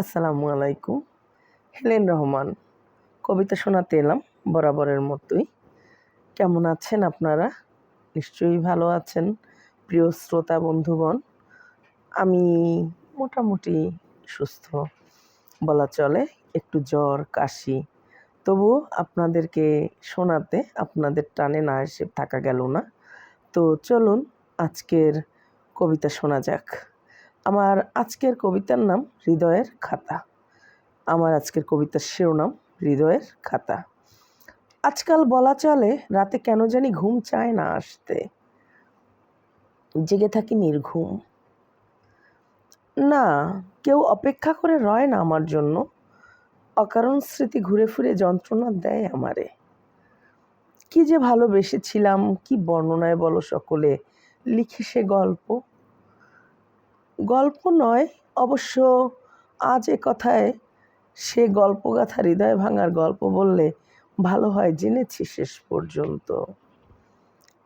আসসালামু আলাইকুম। হেলেন রহমান কবিতা শোনাতে এলাম বরাবরের মতোই। কেমন আছেন আপনারা? নিশ্চয়ই ভালো আছেন প্রিয় শ্রোতা বন্ধুগণ। আমি মোটামুটি সুস্থ বলা চলে। একটু জ্বর, কাশি। তবুও আপনাদেরকে শোনাতে আপনাদের টানে না এসে থাকা গেল না। তো চলুন আজকের কবিতা শোনা যাক। আমার আজকের কবিতার নাম হৃদয়ের খাতা। আমার আজকের কবিতার শিরোনাম হৃদয়ের খাতা। আজকাল বলা চলে রাতে কেন জানি ঘুম চায় না আসতে, জেগে থাকি নির্ঘুম। না, কেউ অপেক্ষা করে রয় না আমার জন্য। অকারণ স্মৃতি ঘুরে ফিরে যন্ত্রণা দেয় আমারে। কি যে ভালোবেসেছিলাম, কি বর্ণনায় বলো সকলে লিখি সে গল্প। গল্প নয় অবশ্য, আজ এ কথায় সে গল্পগাথা হৃদয় ভাঙার গল্প বললে ভালো হয় জেনেছি শেষ পর্যন্ত।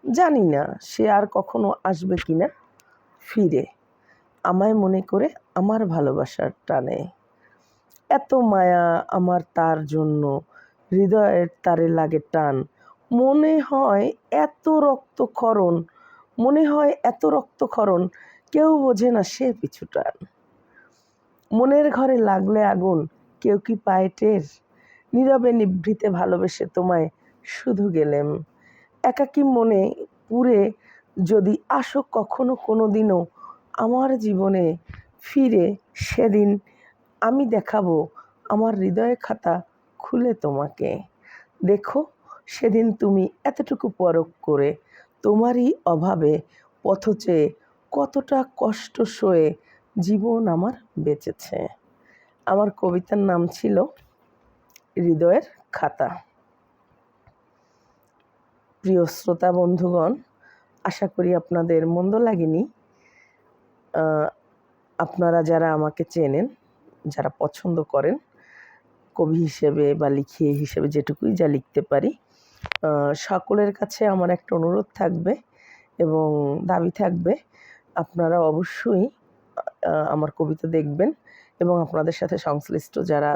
জানি না সে আর কখনো আসবে কিনা ফিরে, আমায় মনে করে আমার ভালোবাসার টানে। এত মায়া আমার তার জন্য, হৃদয়ের তারে লাগে টান। মনে হয় এত রক্তক্ষরণ, মনে হয় এত রক্তক্ষরণ, কেউ বোঝে না সে পিছু টান। মনের ঘরে লাগলে আগুন, কেউ কি পায় টের? নীরবে নিভৃতে ভালোবেসে তোমায় শুধু গেলেম। একাকী মনে পুরে যদি আসো কখনো কোনো দিনও আমার জীবনে ফিরে, সেদিন আমি দেখাবো আমার হৃদয়ের খাতা খুলে তোমাকে। দেখো সেদিন তুমি এতটুকু পরখ করে তোমারই অভাবে পথ চেয়ে কতটা কষ্ট সয়ে জীবন আমার বেঁচেছে। আমার কবিতার নাম ছিল হৃদয়ের খাতা। প্রিয় শ্রোতা বন্ধুগণ, আশা করি আপনাদের মন্দ লাগেনি। আপনারা যারা আমাকে চেনেন, যারা পছন্দ করেন কবি হিসেবে বা লিখিয়ে হিসেবে যেটুকুই যা লিখতে পারি, সকলের কাছে আমার একটা অনুরোধ থাকবে এবং দাবি থাকবে, আপনারা অবশ্যই আমার কবিতা দেখবেন এবং আপনাদের সাথে সংশ্লিষ্ট যারা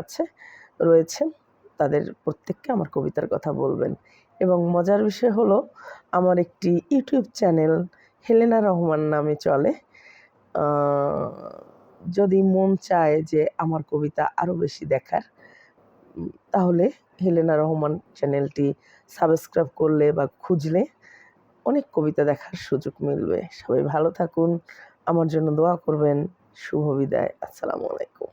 রয়েছেন তাদের প্রত্যেককে আমার কবিতার কথা বলবেন। এবং মজার বিষয় হলো, আমার একটি ইউটিউব চ্যানেল হেলেনা রহমান নামে চলে। যদি মন চায় যে আমার কবিতা আরও বেশি দেখার, তাহলে হেলেনা রহমান চ্যানেলটি সাবস্ক্রাইব করলে বা খুঁজলে অনেক কবিতা দেখার সুযোগ মিলবে। সবাই ভালো থাকুন, আমার জন্য দোয়া করবেন। শুভ বিদায়। আসসালামু আলাইকুম।